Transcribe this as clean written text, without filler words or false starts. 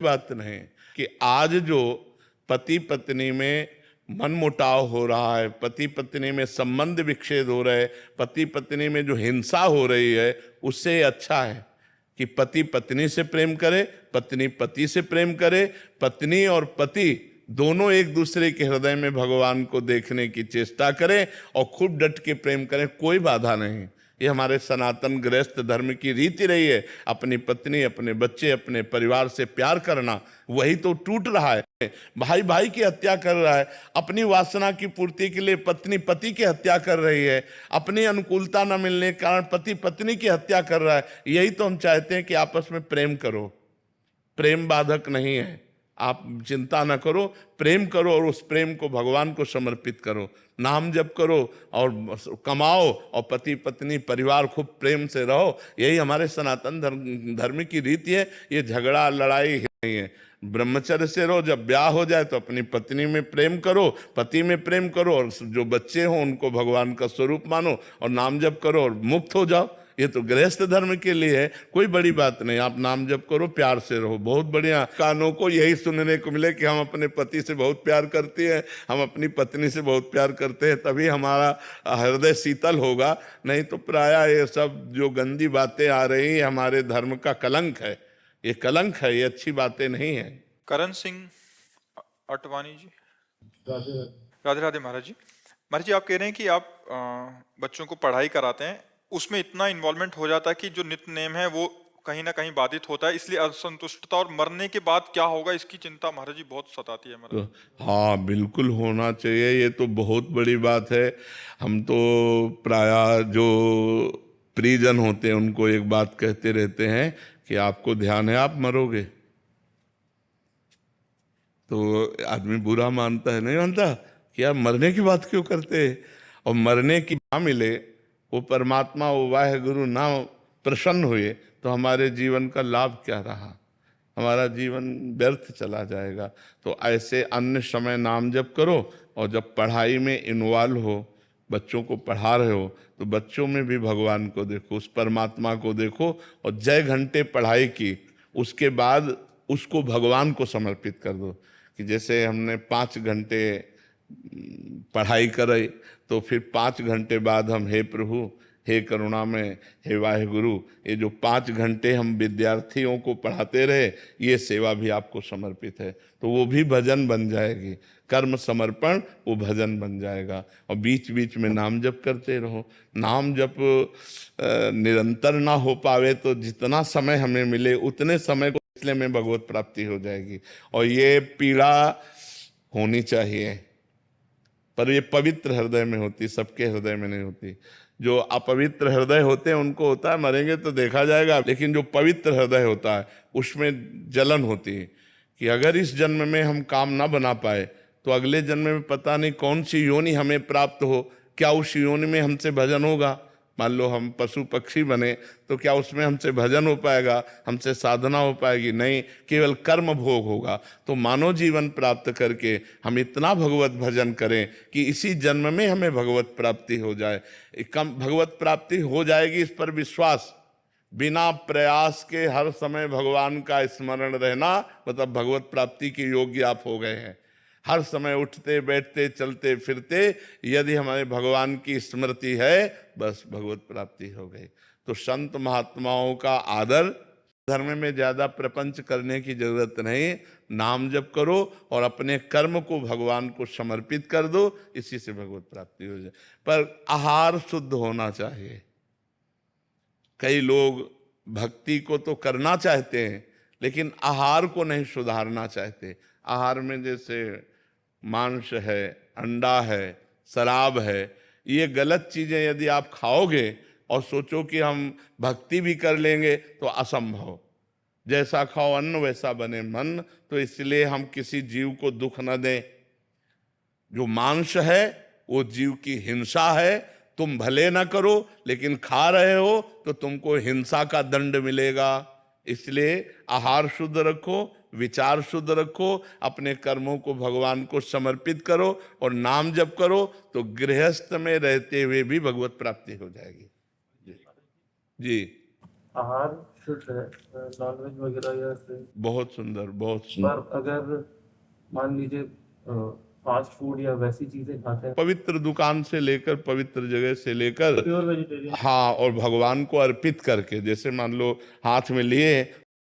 बात नहीं कि आज जो पति पत्नी में मनमुटाव हो रहा है, पति पत्नी में संबंध विच्छेद हो रहे, पति पत्नी में जो हिंसा हो रही है, उससे अच्छा है कि पति पत्नी से प्रेम करे, पत्नी पति से प्रेम करे, पत्नी और पति दोनों एक दूसरे के हृदय में भगवान को देखने की चेष्टा करें और खूब डट के प्रेम करें। कोई बाधा नहीं। ये हमारे सनातन गृहस्थ धर्म की रीति रही है। अपनी पत्नी, अपने बच्चे, अपने परिवार से प्यार करना, वही तो टूट रहा है। भाई भाई की हत्या कर रहा है, अपनी वासना की पूर्ति के लिए पत्नी पति की हत्या कर रही है, अपनी अनुकूलता न मिलने के कारण पति पत्नी की हत्या कर रहा है। यही तो हम चाहते हैं कि आपस में प्रेम करो। प्रेम बाधक नहीं है, आप चिंता न करो, प्रेम करो और उस प्रेम को भगवान को समर्पित करो। नाम जप करो और कमाओ और पति पत्नी परिवार खूब प्रेम से रहो। यही हमारे सनातन धर्म की रीति है। ये झगड़ा लड़ाई नहीं है। ब्रह्मचर्य से रहो, जब ब्याह हो जाए तो अपनी पत्नी में प्रेम करो, पति में प्रेम करो, और जो बच्चे हों उनको भगवान का स्वरूप मानो और नाम जप करो और मुक्त हो जाओ। ये तो गृहस्थ धर्म के लिए है, कोई बड़ी बात नहीं। आप नाम जप करो, प्यार से रहो, बहुत बढ़िया। कानों को यही सुनने को मिले कि हम अपने पति से बहुत प्यार करते हैं, हम अपनी पत्नी से बहुत प्यार करते हैं, तभी हमारा हृदय शीतल होगा। नहीं तो प्रायः ये सब जो गंदी बातें आ रही है हमारे धर्म का कलंक है। ये कलंक है, ये अच्छी बातें नहीं है। करण सिंह अटवानी जी, राधे राधे महाराज जी। महाराज जी, आप कह रहे हैं कि आप बच्चों को पढ़ाई कराते हैं, उसमें इतना इन्वॉल्वमेंट हो जाता है कि जो नित्य नेम है वो कहीं ना कहीं बाधित होता है, इसलिए असंतुष्टता और मरने के बाद क्या होगा इसकी चिंता महाराज जी बहुत सताती है महाराज। तो हाँ, बिल्कुल होना चाहिए। ये तो बहुत बड़ी बात है। हम तो प्रायः जो परिजन होते हैं उनको एक बात कहते रहते हैं कि आपको ध्यान है आप मरोगे। तो आदमी बुरा मानता है, नहीं मानता कि यार मरने की बात क्यों करते हैं। और मरने की ना मिले, वो परमात्मा, वो वाहेगुरु ना प्रसन्न हुए तो हमारे जीवन का लाभ क्या रहा। हमारा जीवन व्यर्थ चला जाएगा। तो ऐसे अन्य समय नाम जप करो, और जब पढ़ाई में इन्वॉल्व हो, बच्चों को पढ़ा रहे हो, तो बच्चों में भी भगवान को देखो, उस परमात्मा को देखो। और जय घंटे पढ़ाई की, उसके बाद उसको भगवान को समर्पित कर दो। कि जैसे हमने 5 घंटे पढ़ाई कराई, तो फिर 5 घंटे बाद हम, हे प्रभु, हे करुणामय, हे वाहेगुरु, ये जो 5 घंटे हम विद्यार्थियों को पढ़ाते रहे, ये सेवा भी आपको समर्पित है। तो वो भी भजन बन जाएगी। कर्म समर्पण वो भजन बन जाएगा। और बीच बीच में नाम जप करते रहो। नाम जप निरंतर ना हो पावे तो जितना समय हमें मिले उतने समय को इसलिए में भगवत प्राप्ति हो जाएगी। और ये पीड़ा होनी चाहिए, पर ये पवित्र हृदय में होती, सबके हृदय में नहीं होती। जो अपवित्र हृदय होते हैं उनको होता है, मरेंगे तो देखा जाएगा। लेकिन जो पवित्र हृदय होता है उसमें जलन होती है कि अगर इस जन्म में हम काम ना बना पाए तो अगले जन्म में पता नहीं कौन सी योनि हमें प्राप्त हो। क्या उस योनि में हमसे भजन होगा? मान लो हम पशु पक्षी बने तो क्या उसमें हमसे भजन हो पाएगा, हमसे साधना हो पाएगी? नहीं, केवल कर्म भोग होगा। तो मानव जीवन प्राप्त करके हम इतना भगवत भजन करें कि इसी जन्म में हमें भगवत प्राप्ति हो जाए। कम भगवत प्राप्ति हो जाएगी इस पर विश्वास। बिना प्रयास के हर समय भगवान का स्मरण रहना मतलब भगवत प्राप्ति के योग्य आप हो गए हैं। हर समय उठते बैठते चलते फिरते यदि हमारे भगवान की स्मृति है, बस भगवत प्राप्ति हो गई। तो संत महात्माओं का आदर, धर्म में ज्यादा प्रपंच करने की जरूरत नहीं। नाम जप करो और अपने कर्म को भगवान को समर्पित कर दो, इसी से भगवत प्राप्ति हो जाए। पर आहार शुद्ध होना चाहिए। कई लोग भक्ति को तो करना चाहते हैं लेकिन आहार को नहीं सुधारना चाहते। आहार में जैसे मांस है, अंडा है, शराब है, ये गलत चीजें यदि आप खाओगे और सोचो कि हम भक्ति भी कर लेंगे तो असंभव। जैसा खाओ अन्न वैसा बने मन। तो इसलिए हम किसी जीव को दुख न दें। जो मांस है वो जीव की हिंसा है। तुम भले ना करो लेकिन खा रहे हो तो तुमको हिंसा का दंड मिलेगा। इसलिए आहार शुद्ध रखो, विचार शुद्ध रखो, अपने कर्मों को भगवान को समर्पित करो और नाम जप करो, तो गृहस्थ में रहते हुए भी भगवत प्राप्ति हो जाएगी। जी, आहार सुरक्षित है नॉनवेज वगैरह या से। बहुत सुंदर, बहुत सुंदर। पर अगर मान लीजिए फास्ट फूड या वैसी चीजें खाते हैं, पवित्र दुकान से लेकर, पवित्र जगह से लेकर, प्योर वेजिटेरियन। हाँ, और भगवान को अर्पित करके, जैसे मान लो हाथ में लिए